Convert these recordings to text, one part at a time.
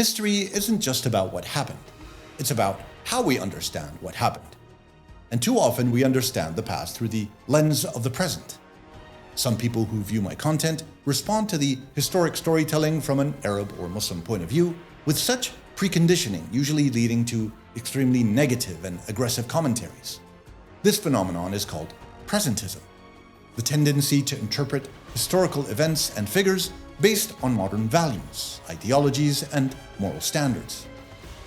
History isn't just about what happened, it's about how we understand what happened. And too often we understand the past through the lens of the present. Some people who view my content respond to the historic storytelling from an Arab or Muslim point of view with such preconditioning, usually leading to extremely negative and aggressive commentaries. This phenomenon is called Presentism, the tendency to interpret historical events and figures based on modern values, ideologies, and moral standards.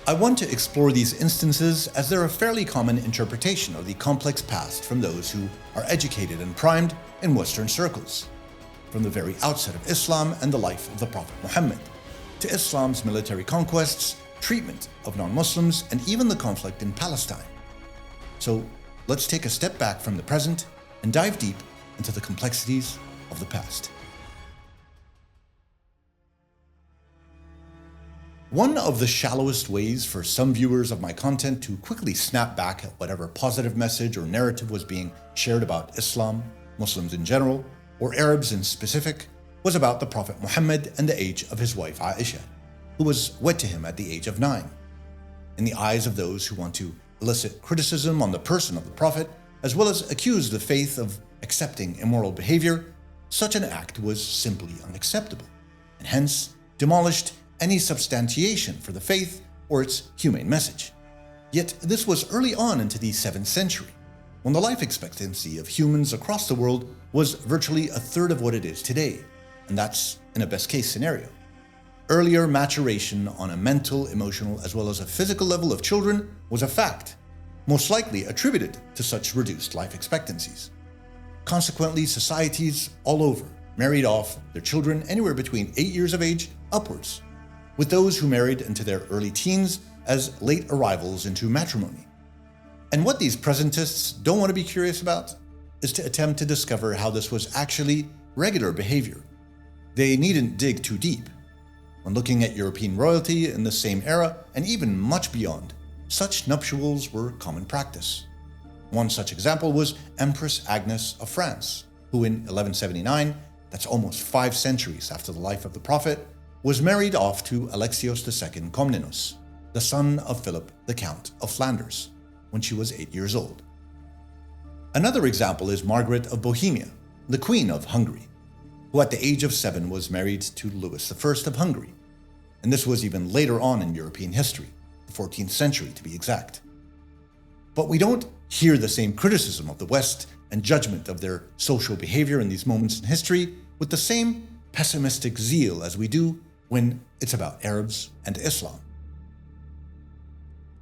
I want to explore these instances as they're a fairly common interpretation of the complex past from those who are educated and primed in Western circles, from the very outset of Islam and the life of the Prophet Muhammad, to Islam's military conquests, treatment of non-Muslims, and even the conflict in Palestine. So let's take a step back from the present and dive deep into the complexities of the past. One of the shallowest ways for some viewers of my content to quickly snap back at whatever positive message or narrative was being shared about Islam, Muslims in general, or Arabs in specific, was about the Prophet Muhammad and the age of his wife Aisha, who was wed to him at the age of 9. In the eyes of those who want to elicit criticism on the person of the Prophet, as well as accuse the faith of accepting immoral behavior, such an act was simply unacceptable, and hence demolished any substantiation for the faith or its humane message. Yet this was early on into the 7th century, when the life expectancy of humans across the world was virtually a third of what it is today, and that's in a best-case scenario. Earlier maturation on a mental, emotional, as well as a physical level of children was a fact, most likely attributed to such reduced life expectancies. Consequently, societies all over married off their children anywhere between 8 years of age upwards, with those who married into their early teens as late arrivals into matrimony. And what these presentists don't want to be curious about is to attempt to discover how this was actually regular behavior. They needn't dig too deep. When looking at European royalty in the same era, and even much beyond, such nuptials were common practice. One such example was Empress Agnes of France, who in 1179, that's almost 5 centuries after the life of the Prophet, was married off to Alexios II Komnenos, the son of Philip the Count of Flanders, when she was 8 years old. Another example is Margaret of Bohemia, the Queen of Hungary, who at the age of 7 was married to Louis I of Hungary, and this was even later on in European history, the 14th century to be exact. But we don't hear the same criticism of the West and judgment of their social behavior in these moments in history with the same pessimistic zeal as we do when it's about Arabs and Islam.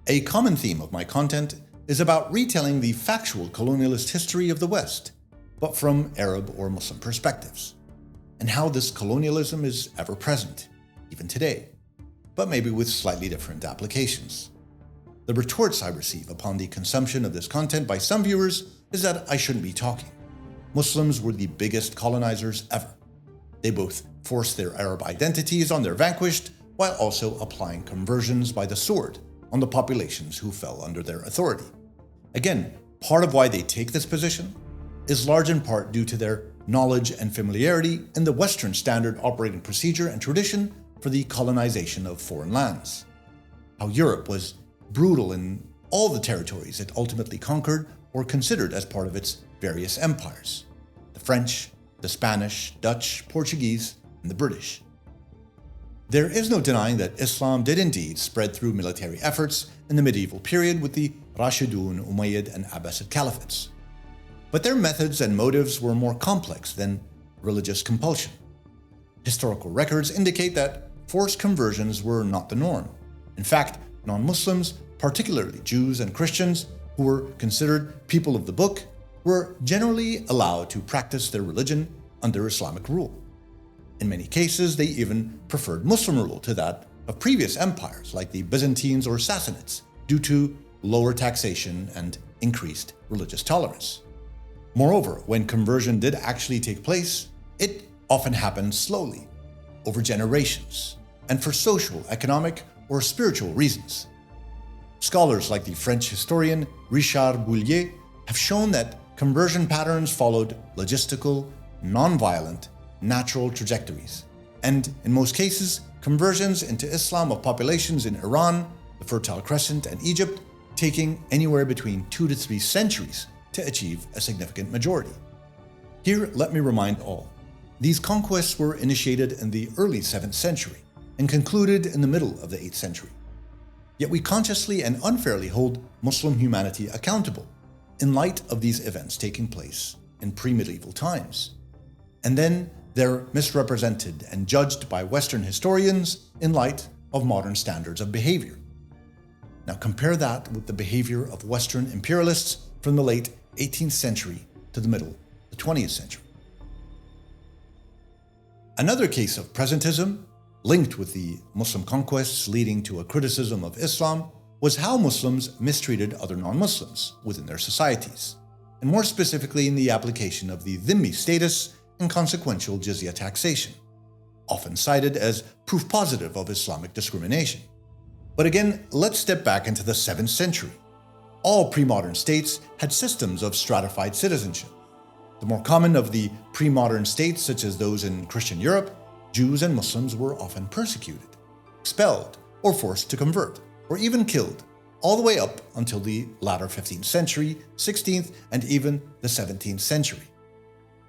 A common theme of my content is about retelling the factual colonialist history of the West, but from Arab or Muslim perspectives, and how this colonialism is ever present, even today, but maybe with slightly different applications. The retorts I receive upon the consumption of this content by some viewers is that I shouldn't be talking. Muslims were the biggest colonizers ever. They both forced their Arab identities on their vanquished, while also applying conversions by the sword on the populations who fell under their authority. Again, part of why they take this position is large in part due to their knowledge and familiarity in the Western standard operating procedure and tradition for the colonization of foreign lands. How Europe was brutal in all the territories it ultimately conquered or considered as part of its various empires: the French, the Spanish, Dutch, Portuguese, and the British. There is no denying that Islam did indeed spread through military efforts in the medieval period with the Rashidun, Umayyad, and Abbasid caliphates. But their methods and motives were more complex than religious compulsion. Historical records indicate that forced conversions were not the norm. In fact, non-Muslims, particularly Jews and Christians, who were considered people of the book, were generally allowed to practice their religion under Islamic rule. In many cases, they even preferred Muslim rule to that of previous empires like the Byzantines or Sassanids, due to lower taxation and increased religious tolerance. Moreover, when conversion did actually take place, it often happened slowly, over generations, and for social, economic, or spiritual reasons. Scholars like the French historian Richard Bouillier have shown that conversion patterns followed logistical, non-violent, natural trajectories, and in most cases, conversions into Islam of populations in Iran, the Fertile Crescent, and Egypt, taking anywhere between 2 to 3 centuries to achieve a significant majority. Here, let me remind all, these conquests were initiated in the early 7th century and concluded in the middle of the 8th century. Yet we consciously and unfairly hold Muslim humanity accountable in light of these events taking place in pre-medieval times. And then they're misrepresented and judged by Western historians in light of modern standards of behavior. Now compare that with the behavior of Western imperialists from the late 18th century to the middle of the 20th century. Another case of presentism, linked with the Muslim conquests leading to a criticism of Islam, was how Muslims mistreated other non-Muslims within their societies, and more specifically in the application of the dhimmi status and consequential jizya taxation, often cited as proof positive of Islamic discrimination. But again, let's step back into the 7th century. All pre-modern states had systems of stratified citizenship. The more common of the pre-modern states, such as those in Christian Europe, Jews and Muslims were often persecuted, expelled, or forced to convert, or even killed, all the way up until the latter 15th century, 16th, and even the 17th century.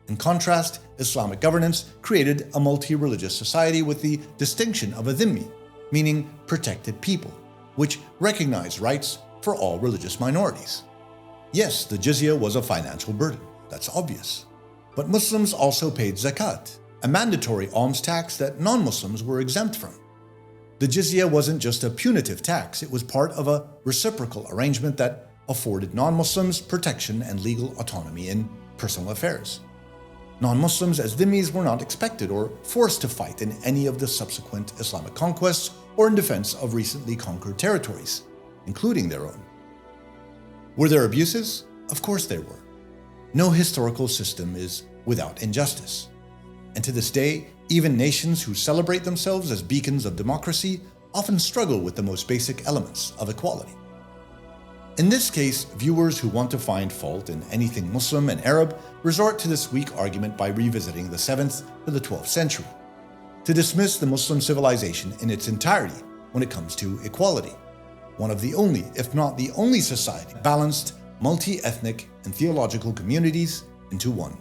In contrast, Islamic governance created a multi-religious society with the distinction of a dhimmi, meaning protected people, which recognized rights for all religious minorities. Yes, the jizya was a financial burden, that's obvious. But Muslims also paid zakat, a mandatory alms tax that non-Muslims were exempt from. The jizya wasn't just a punitive tax, it was part of a reciprocal arrangement that afforded non-Muslims protection and legal autonomy in personal affairs. Non-Muslims as dhimmis were not expected or forced to fight in any of the subsequent Islamic conquests or in defense of recently conquered territories, including their own. Were there abuses? Of course there were. No historical system is without injustice. And to this day, even nations who celebrate themselves as beacons of democracy often struggle with the most basic elements of equality. In this case, viewers who want to find fault in anything Muslim and Arab resort to this weak argument by revisiting the 7th to the 12th century, to dismiss the Muslim civilization in its entirety when it comes to equality, one of the only, if not the only society, balanced multi-ethnic and theological communities into one.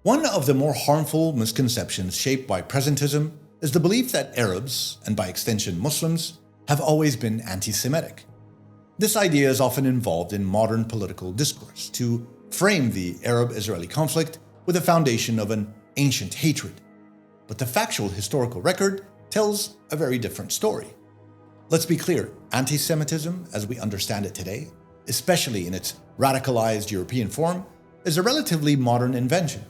One of the more harmful misconceptions shaped by presentism is the belief that Arabs, and by extension Muslims, have always been anti-Semitic. This idea is often involved in modern political discourse to frame the Arab-Israeli conflict with a foundation of an ancient hatred. But the factual historical record tells a very different story. Let's be clear, anti-Semitism, as we understand it today, especially in its radicalized European form, is a relatively modern invention.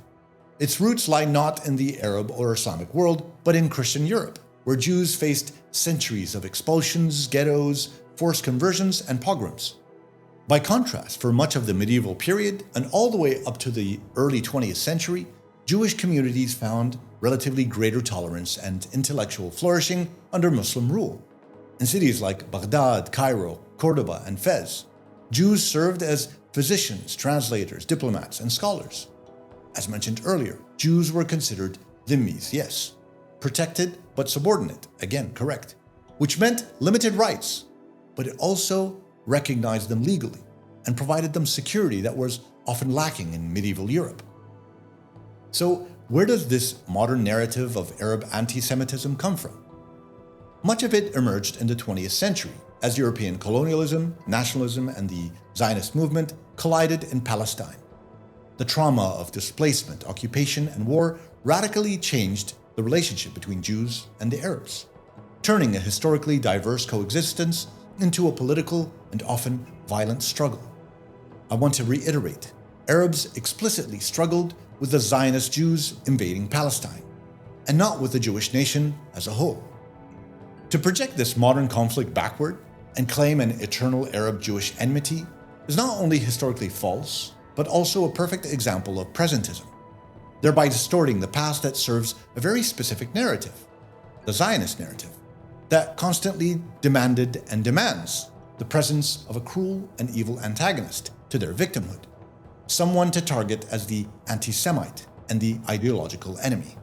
Its roots lie not in the Arab or Islamic world, but in Christian Europe, where Jews faced centuries of expulsions, ghettos, forced conversions, and pogroms. By contrast, for much of the medieval period and all the way up to the early 20th century, Jewish communities found relatively greater tolerance and intellectual flourishing under Muslim rule. In cities like Baghdad, Cairo, Cordoba, and Fez, Jews served as physicians, translators, diplomats, and scholars. As mentioned earlier, Jews were considered dhimmis, yes, protected but subordinate, again correct, which meant limited rights, but it also recognized them legally and provided them security that was often lacking in medieval Europe. So, where does this modern narrative of Arab anti-Semitism come from? Much of it emerged in the 20th century as European colonialism, nationalism, and the Zionist movement collided in Palestine. The trauma of displacement, occupation, and war radically changed the relationship between Jews and the Arabs, turning a historically diverse coexistence into a political and often violent struggle. I want to reiterate, Arabs explicitly struggled with the Zionist Jews invading Palestine, and not with the Jewish nation as a whole. To project this modern conflict backward and claim an eternal Arab-Jewish enmity is not only historically false, but also a perfect example of presentism, thereby distorting the past that serves a very specific narrative, the Zionist narrative, that constantly demanded and demands the presence of a cruel and evil antagonist to their victimhood, someone to target as the anti-Semite and the ideological enemy.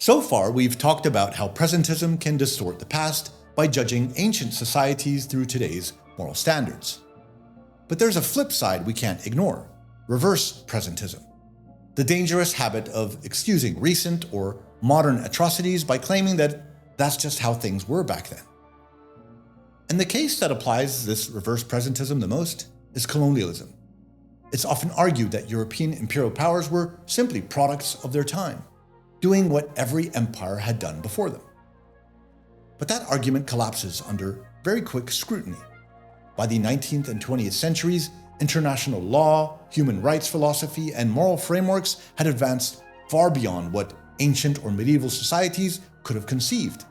So far, we've talked about how presentism can distort the past by judging ancient societies through today's moral standards. But there's a flip side we can't ignore: reverse presentism, the dangerous habit of excusing recent or modern atrocities by claiming that that's just how things were back then. And the case that applies this reverse presentism the most is colonialism. It's often argued that European imperial powers were simply products of their time, doing what every empire had done before them. But that argument collapses under very quick scrutiny. By the 19th and 20th centuries, international law, human rights philosophy, and moral frameworks had advanced far beyond what ancient or medieval societies could have conceived.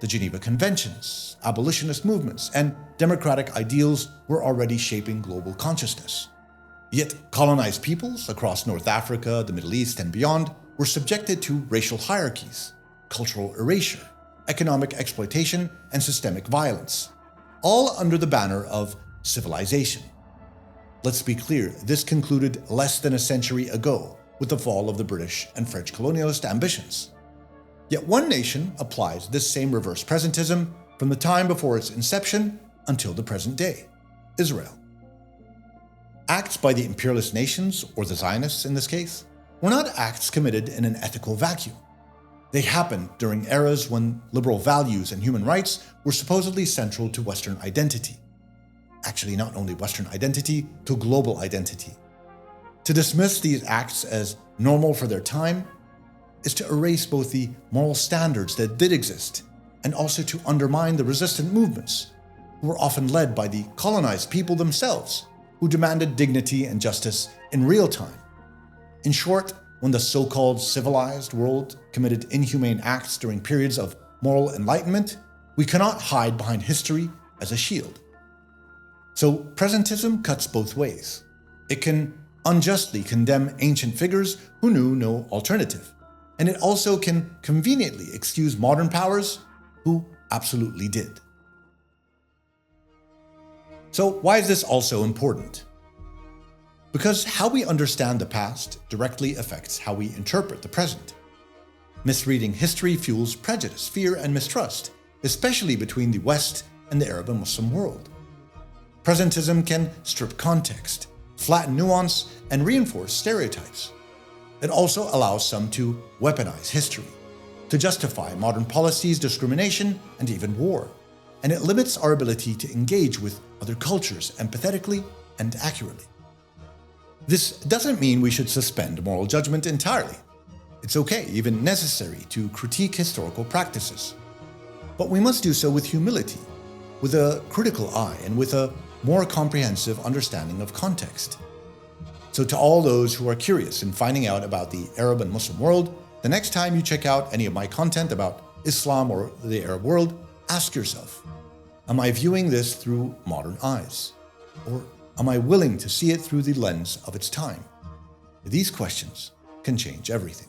The Geneva Conventions, abolitionist movements, and democratic ideals were already shaping global consciousness. Yet colonized peoples across North Africa, the Middle East, and beyond were subjected to racial hierarchies, cultural erasure, economic exploitation, and systemic violence, all under the banner of civilization. Let's be clear, this concluded less than a century ago with the fall of the British and French colonialist ambitions. Yet one nation applies this same reverse presentism from the time before its inception until the present day: Israel. Acts by the imperialist nations, or the Zionists in this case, were not acts committed in an ethical vacuum. They happened during eras when liberal values and human rights were supposedly central to Western identity. Actually, not only Western identity, to global identity. To dismiss these acts as normal for their time is to erase both the moral standards that did exist and also to undermine the resistant movements, who were often led by the colonized people themselves, who demanded dignity and justice in real time. In short, when the so-called civilized world committed inhumane acts during periods of moral enlightenment, we cannot hide behind history as a shield. So presentism cuts both ways. It can unjustly condemn ancient figures who knew no alternative, and it also can conveniently excuse modern powers who absolutely did. So why is this also important? Because how we understand the past directly affects how we interpret the present. Misreading history fuels prejudice, fear, and mistrust, especially between the West and the Arab and Muslim world. Presentism can strip context, flatten nuance, and reinforce stereotypes. It also allows some to weaponize history, to justify modern policies, discrimination, and even war. And it limits our ability to engage with other cultures empathetically and accurately. This doesn't mean we should suspend moral judgment entirely. It's okay, even necessary, to critique historical practices. But we must do so with humility, with a critical eye, and with a more comprehensive understanding of context. So to all those who are curious in finding out about the Arab and Muslim world, the next time you check out any of my content about Islam or the Arab world, ask yourself, am I viewing this through modern eyes? Or am I willing to see it through the lens of its time? These questions can change everything.